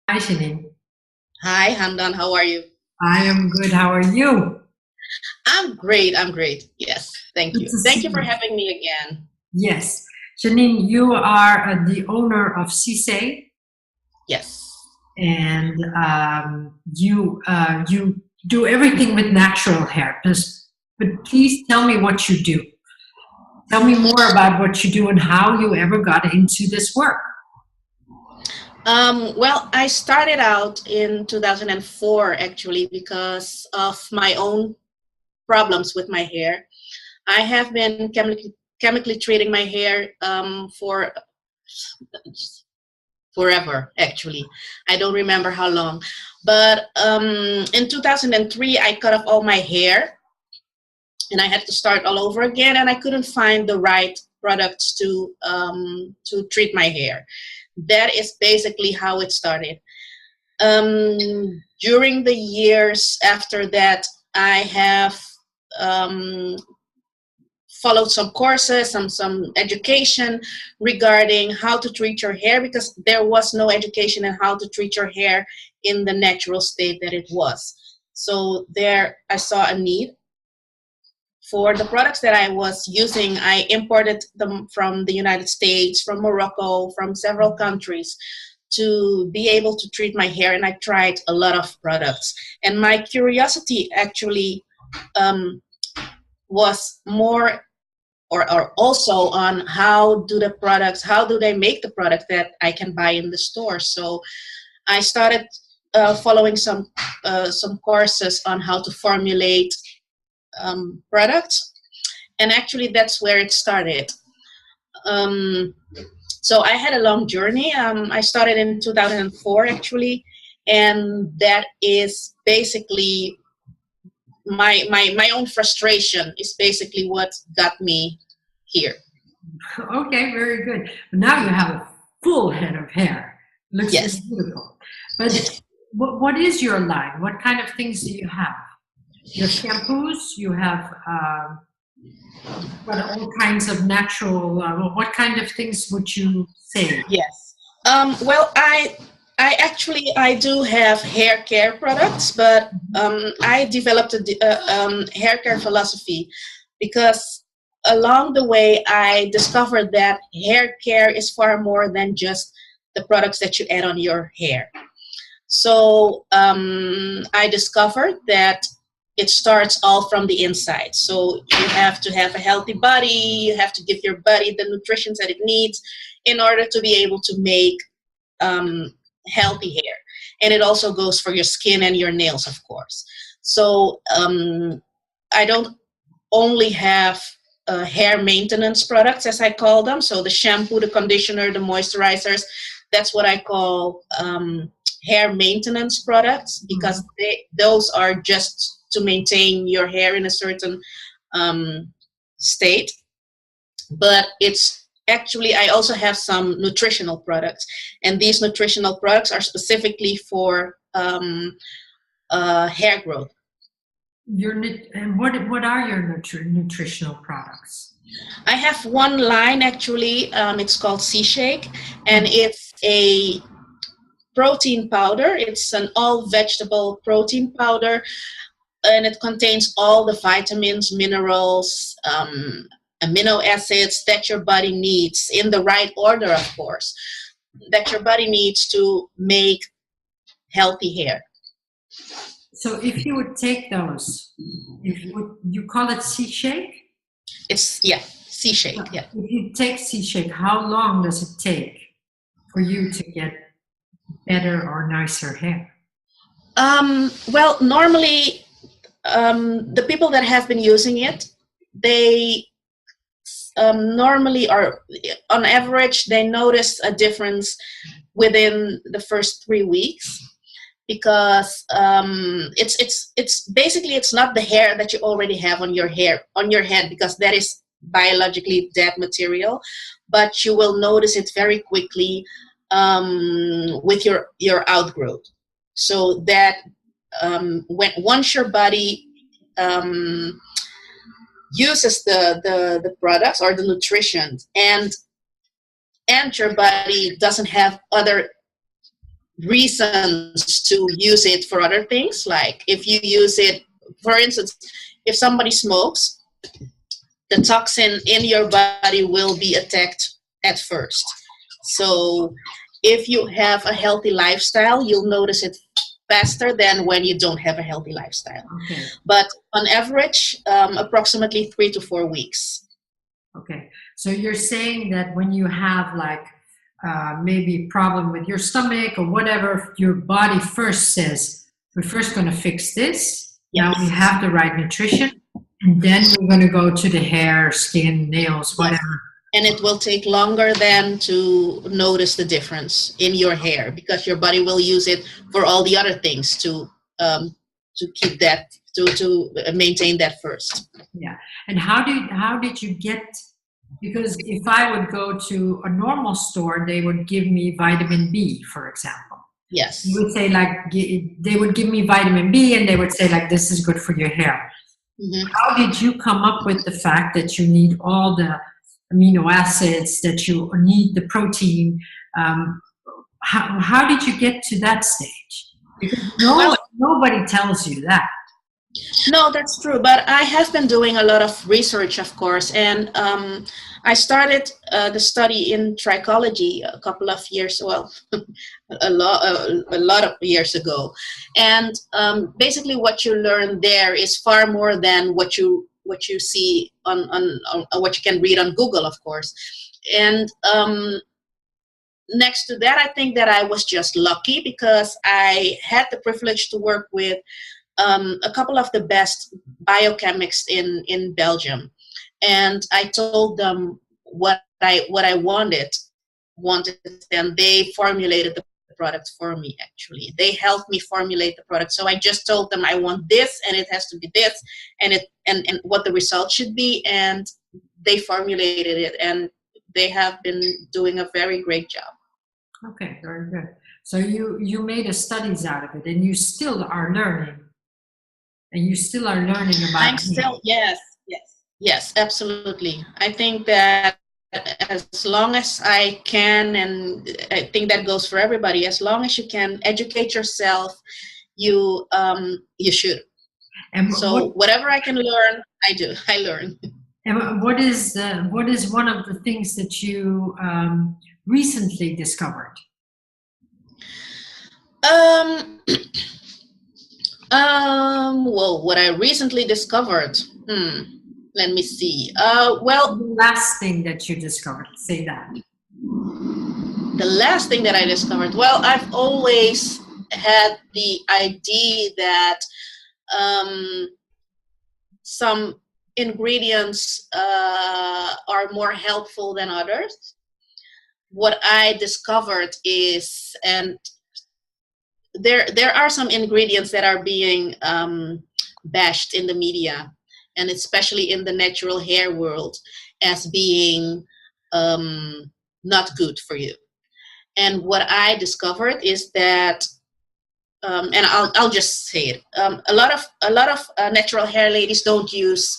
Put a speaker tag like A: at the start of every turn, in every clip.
A: Hi, Janine.
B: Hi, Handan. How are you?
A: I am good. How are you?
B: I'm great. I'm great. Yes. Thank
A: Good
B: you.
A: to see
B: Thank you for
A: you.
B: having me again.
A: Yes. Janine, you are the owner of Sisay,
B: Yes.
A: and you do everything with natural hair. But please tell me what you do. Tell me more about what you do and how you ever got into this work.
B: Well, I started out in 2004 actually because of my own problems with my hair. I have been chemically treating my hair for forever actually. I don't remember how long. But in 2003, I cut off all my hair and I had to start all over again, and I couldn't find the right products to treat my hair. That is basically how it started. During the years after that, I have um, followed some courses, some education regarding how to treat your hair, because there was no education in how to treat your hair in the natural state that it was. So there, I saw a need for the products that I was using. I imported them from the United States, from Morocco, from several countries to be able to treat my hair. And I tried a lot of products. And my curiosity actually um, was more or also on how do they make the product that I can buy in the store. So I started following some courses on how to formulate products, and actually that's where it started. Um, so I had a long journey. I started in 2004 actually, and that is basically my own frustration is basically what got me here.
A: Okay, very good. But now you have a full head of hair. Looks
B: Yes.
A: beautiful. But what is your line? What kind of things do you have? You have shampoos. You have but all kinds of natural. What kind of things would you say?
B: Yes. Well, I actually I do have hair care products, but I developed a hair care philosophy because along the way I discovered that hair care is far more than just the products that you add on your hair. So I discovered that it starts all from the inside. So you have to have a healthy body. You have to give your body the nutrition that it needs in order to be able to make um, healthy hair. And it also goes for your skin and your nails, of course. So I don't only have hair maintenance products, as I call them. So the shampoo, the conditioner, the moisturizers, that's what I call hair maintenance products, because
A: Mhm.
B: those are just to maintain your hair in a certain um, state. But it's actually, I also have some nutritional products, and these nutritional products are specifically for hair growth.
A: And what are your nutritional products?
B: I have one line actually. It's called Sea Shake, and
A: Mhm.
B: it's a protein powder. It's an all vegetable protein powder, and it contains all the vitamins, minerals, amino acids that your body needs in the right order, of course, that your body needs to make healthy hair.
A: So if you would take those, if you call it sea shake?
B: It's, yeah, Sea
A: So
B: Shake. Yeah.
A: if you take sea shake, how long does it take for you to get better or nicer hair?
B: Well, normally the people that have been using it, they normally or on average they notice a difference within the first 3 weeks, because it's basically it's not the hair that you already have on your head, because that is biologically dead material, but you will notice it very quickly with your outgrowth. So that when once your body um, uses the products or the nutrition, and your body doesn't have other reasons to use it for other things. Like if you use it, for instance, if somebody smokes, the toxin in your body will be attacked at first. So if you have a healthy lifestyle, you'll notice it faster than when you don't have a healthy lifestyle.
A: Okay.
B: But on average, approximately 3 to 4 weeks.
A: Okay. So you're saying that when you have like maybe a problem with your stomach or whatever, your body first says, we're first going to fix this.
B: Yes.
A: Now we have the right nutrition. And then we're going to go to the hair, skin, nails, whatever.
B: Yes. And it will take longer than to notice the difference in your hair, because your body will use it for all the other things to keep that, to maintain that first.
A: Yeah. And how did you get? Because if I would go to a normal store, they would give me vitamin B, for example.
B: Yes.
A: You would say like they would give me vitamin B, and they would say like this is good for your hair. Mm-hmm. How did you come up with the fact that you need all the amino acids, that you need the protein? How did you get to that stage? Because nobody tells you that.
B: No, that's true. But I have been doing a lot of research, of course, and I started the study in trichology a couple of years, well, a lot of years ago. And basically, what you learn there is far more than what you see on what you can read on Google, of course. And next to that, I think that I was just lucky because I had the privilege to work with a couple of the best biochemists in Belgium, and I told them what I wanted, and they formulated the product for me. Actually, they helped me formulate the product. So I just told them I want this, and it has to be this, and what the result should be, and they formulated it, and they have been doing a very great job.
A: Okay, very good. So you made a studies out of it, and you still are learning. And you still are learning about
B: yes, absolutely. I think that as long as I can, and I think that goes for everybody, as long as you can educate yourself, you should. And so whatever I can learn, I learn.
A: And what is one of the things that you recently discovered?
B: Well, what I recently discovered, let me see. Well,
A: the last thing that you discovered, say that.
B: The last thing that I discovered, well, I've always had the idea that some ingredients are more helpful than others. What I discovered is, and there are some ingredients that are being bashed in the media, and especially in the natural hair world, as being not good for you. And what I discovered is that, and I'll just say it, a lot of natural hair ladies don't use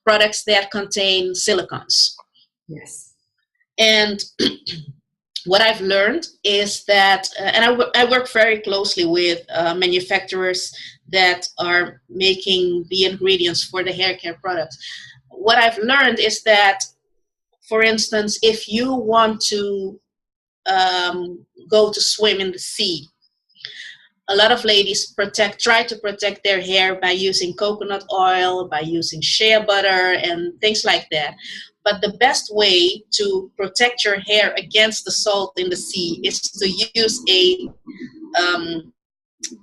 B: products that contain silicones.
A: Yes.
B: And what I've learned is that, and I work very closely with manufacturers that are making the ingredients for the hair care products. What I've learned is that, for instance, if you want to go to swim in the sea, a lot of ladies try to protect their hair by using coconut oil, by using shea butter, and things like that. But the best way to protect your hair against the salt in the sea is to use a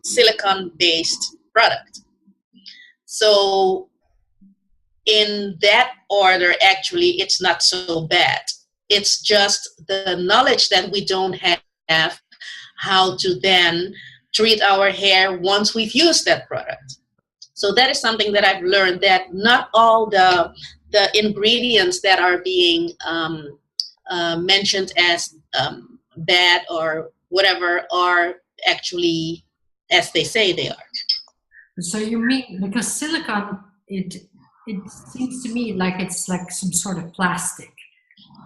B: silicone-based product. So in that order, actually, it's not so bad. It's just the knowledge that we don't have how to then treat our hair once we've used that product. So that is something that I've learned, that not all the ingredients that are being mentioned as bad or whatever are actually as they say they are.
A: So you mean, because silicone, it seems to me like it's like some sort of plastic.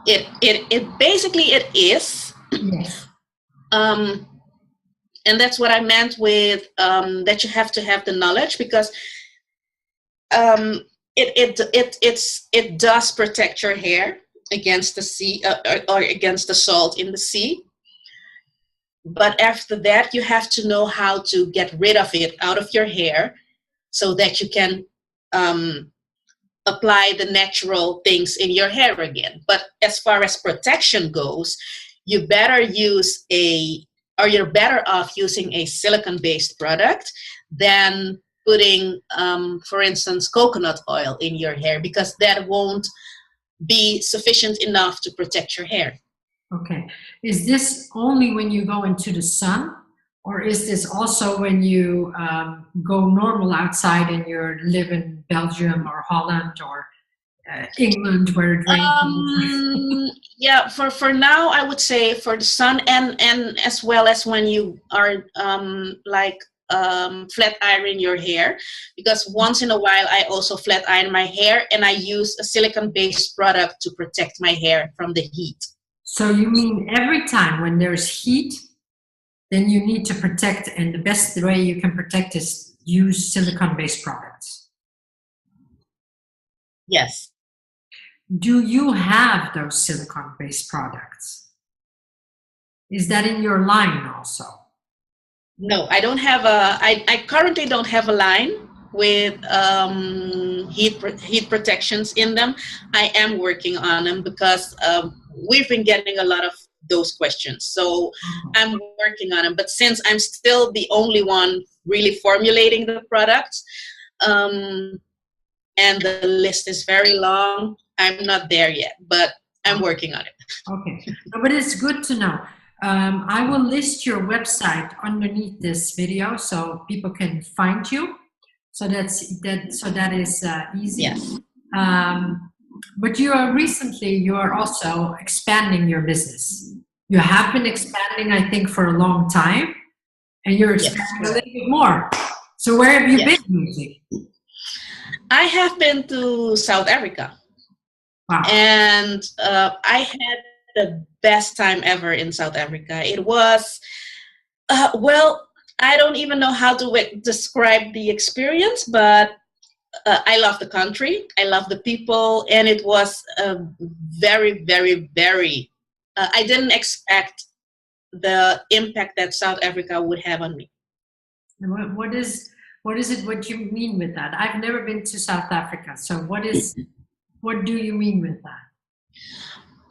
B: It basically it is.
A: Yes.
B: And that's what I meant with that you have to have the knowledge, because it does protect your hair against the sea, or against the salt in the sea. But after that, you have to know how to get rid of it out of your hair so that you can apply the natural things in your hair again. But as far as protection goes, you're better off using a silicone-based product than putting, for instance, coconut oil in your hair, because that won't be sufficient enough to protect your hair.
A: Okay. Is this only when you go into the sun, or is this also when you go normal outside and you live in Belgium or Holland or England where it rains?
B: Yeah, for now, I would say for the sun, and as well as when you are flat iron your hair, because once in a while I also flat iron my hair, and I use a silicone-based product to protect my hair from the heat.
A: So you mean every time when there's heat, then you need to protect, and the best way you can protect is use silicone-based products?
B: Yes.
A: Do you have those silicone-based products? Is that in your line also?
B: No, I don't have I currently don't have a line with heat protections in them. I am working on them because we've been getting a lot of those questions. So I'm working on them. But since I'm still the only one really formulating the products, and the list is very long, I'm not there yet, but I'm working on it.
A: Okay, but it's good to know. I will list your website underneath this video so people can find you. So that is easy.
B: Yes.
A: But you are also expanding your business. You have been expanding, I think, for a long time, and you're expanding a little bit more. So where have you been usually?
B: I have been to South Africa. Wow. And I had the best time ever in South Africa. It was, I don't even know how to describe the experience, but I love the country. I love the people. And it was very, very, very, I didn't expect the impact that South Africa would have on me.
A: What is it, what you mean with that? I've never been to South Africa. So what do you mean with that?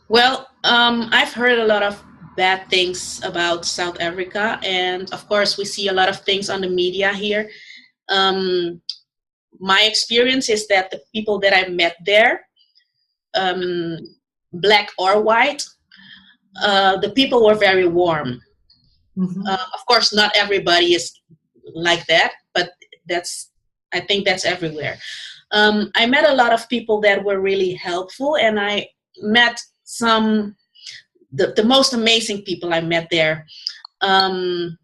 A: Well,
B: I've heard a lot of bad things about South Africa, and of course we see a lot of things on the media here. My experience is that the people that I met there, black or white, the people were very warm. Mm-hmm. Of course, not everybody is like that, but I think that's everywhere. I met a lot of people that were really helpful, and I met the most amazing people I met there. The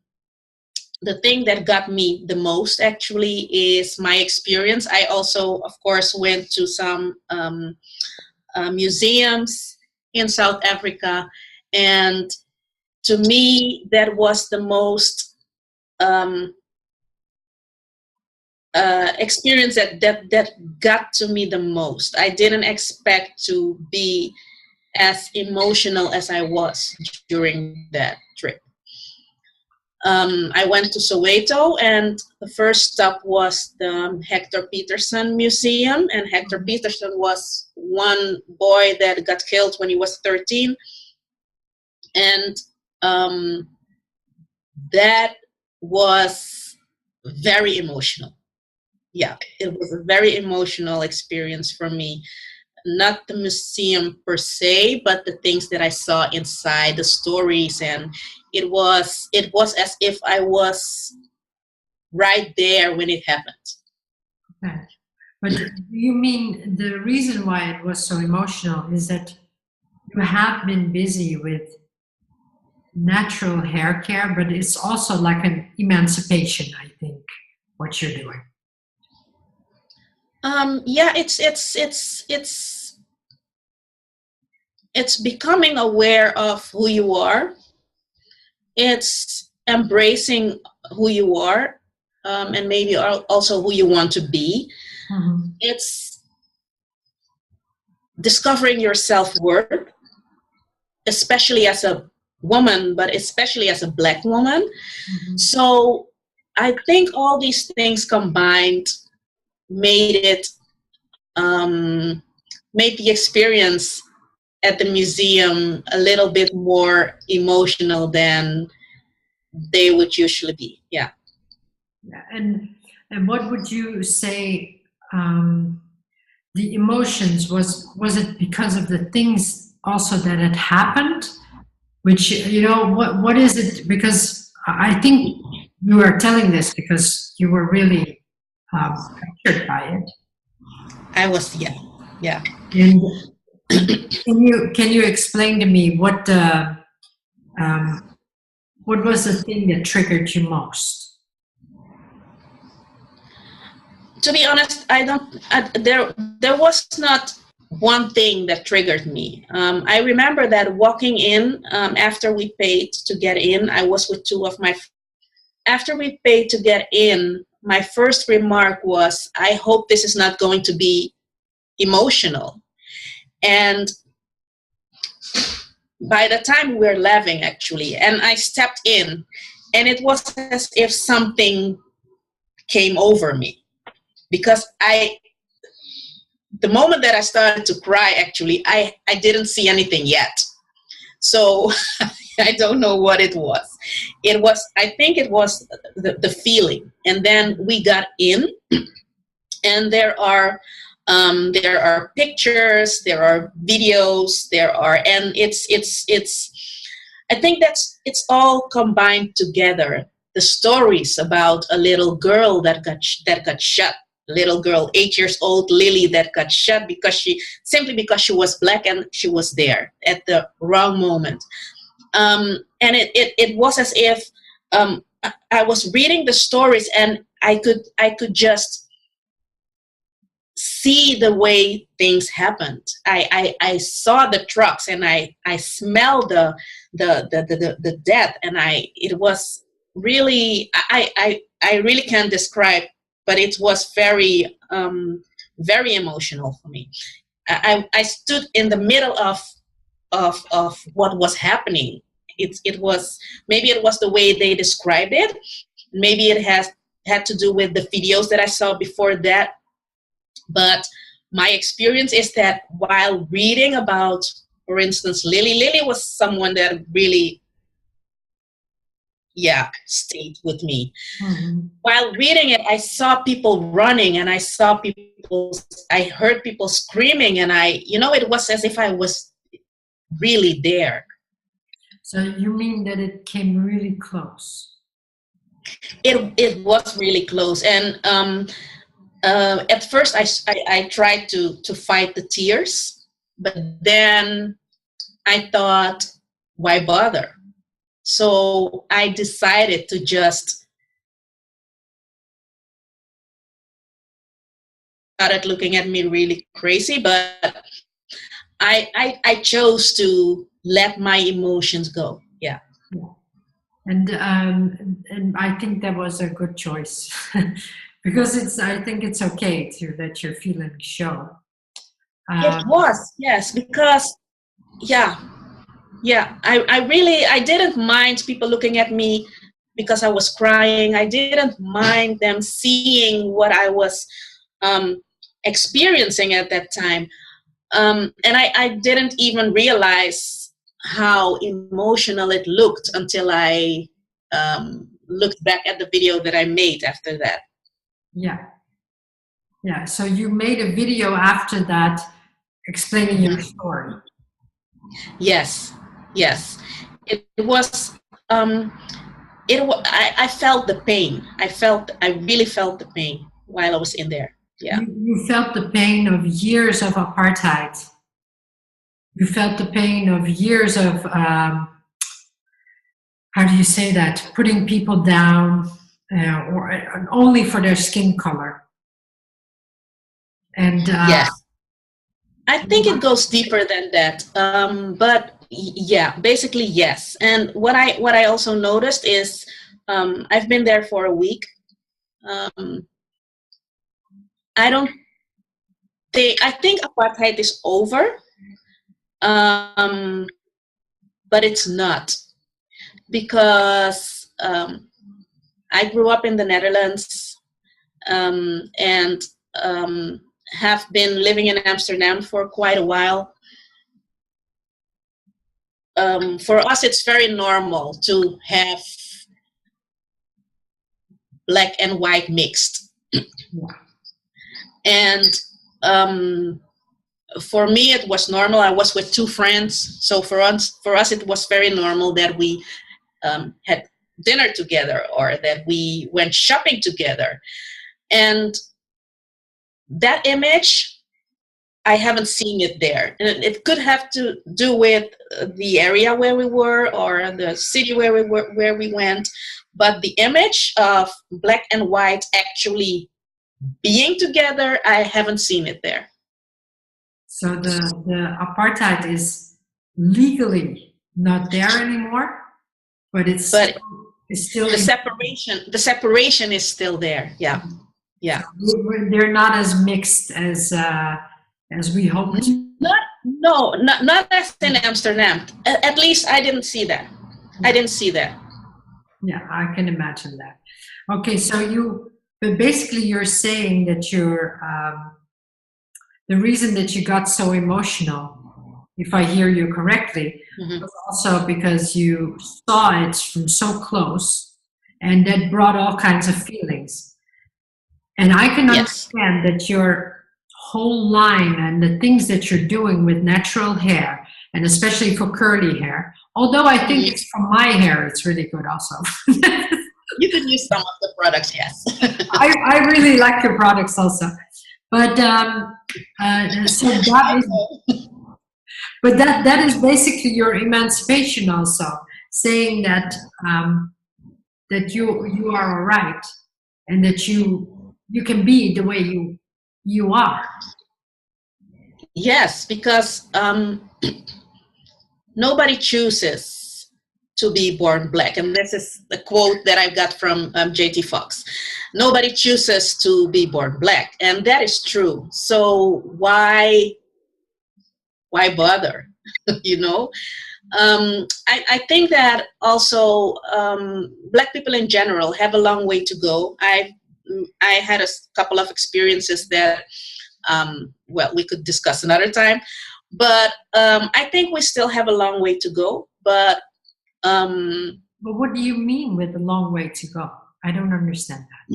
B: thing that got me the most actually is my experience. I also, of course, went to some museums in South Africa, and to me, that was the most experience that got to me the most. I didn't expect to be as emotional as I was during that trip. I went to Soweto, and the first stop was the Hector Peterson Museum. And Hector Peterson was one boy that got killed when he was 13. And that was very emotional. Yeah, it was a very emotional experience for me. Not the museum per se, but the things that I saw inside, the stories, and it was as if I was right there when it happened.
A: Okay. But do you mean the reason why it was so emotional is that you have been busy with natural hair care, but it's also like an emancipation, I think, what you're doing.
B: Yeah, it's becoming aware of who you are. It's embracing who you are, and maybe also who you want to be.
A: Mm-hmm.
B: It's discovering your self-worth, especially as a woman, but especially as a Black woman.
A: Mm-hmm.
B: So I think all these things combined made it, made the experience at the museum a little bit more emotional than they would usually be. Yeah.
A: Yeah. And what would you say, the emotions, was it because of the things also that had happened, which, you know, what is it? Because I think you are telling this because you were really captured by it.
B: I was, yeah.
A: And can you explain to me what was the thing that triggered you most?
B: To be honest, there was not one thing that triggered me. I remember that walking in, after we paid to get in, I was with two of my. After we paid to get in, my first remark was, "I hope this is not going to be emotional." And by the time we were laughing, actually, and I stepped in, and it was as if something came over me. Because the moment that I started to cry, actually, I didn't see anything yet. So I don't know what it was. I think it was the feeling. And then we got in, and there are pictures, there are videos, and it's, I think it's all combined together. The stories about a little girl that got shot. Little girl, 8 years old, Lily, that got shot because she was Black and she was there at the wrong moment. And it was as if I was reading the stories, and I could just see the way things happened. I saw the trucks, and I smelled the death, and it was really, I really can't describe, but it was very very emotional for me. I stood in the middle of what was happening. It was, maybe it was the way they described it. Maybe it had to do with the videos that I saw before that. But my experience is that while reading about, for instance, Lily was someone that really, stayed with me.
A: Mm-hmm.
B: While reading it, I saw people running, and I heard people screaming, and it was as if I was really there.
A: So you mean that it came really close?
B: It was really close, and at first I tried to fight the tears, but then I thought, why bother? So I decided to just started looking at me really crazy, but I chose to let my emotions go. Yeah.
A: And I think that was a good choice because I think it's okay to let your feelings show.
B: It was, yes, because I didn't mind people looking at me because I was crying. I didn't mind them seeing what I was experiencing at that time. And I didn't even realize how emotional it looked until I looked back at the video that I made after that.
A: Yeah. So you made a video after that explaining your story.
B: Yes. It was. I felt the pain. I really felt the pain while I was in there. Yeah.
A: You felt the pain of years of apartheid. You felt the pain of years of, how do you say that? Putting people down, or only for their skin color. And
B: yes, I think it goes deeper than that. But yeah, basically yes. And what I also noticed is I've been there for a week. I think apartheid is over, but it's not, because I grew up in the Netherlands, and have been living in Amsterdam for quite a while. For us, it's very normal to have black and white mixed. And for me, it was normal. I was with two friends, so for us, it was very normal that we had dinner together, or that we went shopping together. And that image, I haven't seen it there. And it could have to do with the area where we were, or the city where we went. But the image of black and white actually being together, I haven't seen it there.
A: So the apartheid is legally not there anymore, but it's still
B: the separation. The separation is still there. Yeah, yeah.
A: So they're not as mixed as we hoped.
B: Not as in Amsterdam. At least I didn't see that. I didn't see that.
A: Yeah, I can imagine that. Okay, so but basically you're saying that the reason that you got so emotional, if I hear you correctly, was also because you saw it from so close, and that brought all kinds of feelings. And I can understand that your whole line and the things that you're doing with natural hair, and especially for curly hair, although I think it's for my hair, it's really good also.
B: You can use some of the products, yes.
A: I really like your products also. But so that is basically your emancipation also, saying that that you are all right, and that you can be the way you are.
B: Yes, because nobody chooses to be born black, and this is the quote that I got from J.T. Fox. Nobody chooses to be born black, and that is true. So why bother? You know, I think that also black people in general have a long way to go. I had a couple of experiences that we could discuss another time, but I think we still have a long way to go. But
A: what do you mean with a long way to go? I don't understand that.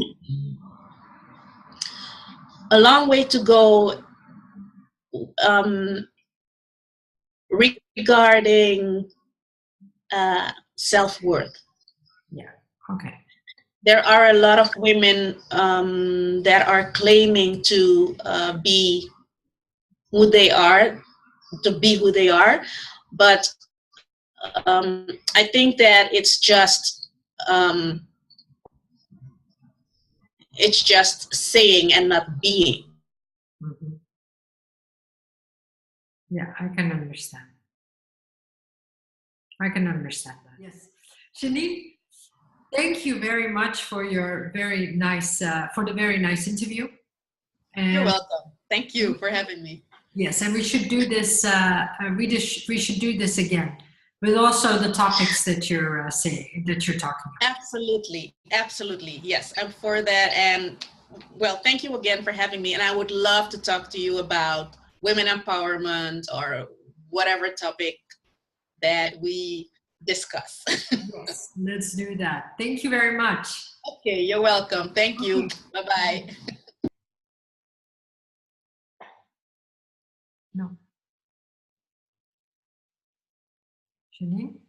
B: A long way to go regarding self-worth.
A: Yeah, okay.
B: There are a lot of women that are claiming to be who they are, but I think that it's just saying and not being.
A: Mm-hmm. Yeah, I can understand. I can understand that. Yes, Janine, thank you very much for your very nice interview.
B: And you're welcome. Thank you for having me.
A: Yes, and we should do this. We should do this again, with also the topics that you're saying, that you're talking about.
B: Absolutely, absolutely. Yes, I'm for that. And thank you again for having me. And I would love to talk to you about women empowerment or whatever topic that we discuss.
A: Yes, let's do that. Thank you very much.
B: Okay, you're welcome. Thank you. Bye-bye.
A: No. Janine?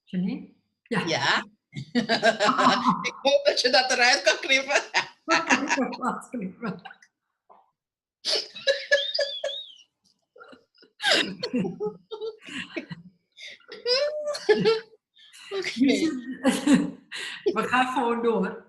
A: Janine? Ja.
B: Ja. Ik hoop dat je dat eruit kan knippen.
A: Okay. We gaan gewoon door.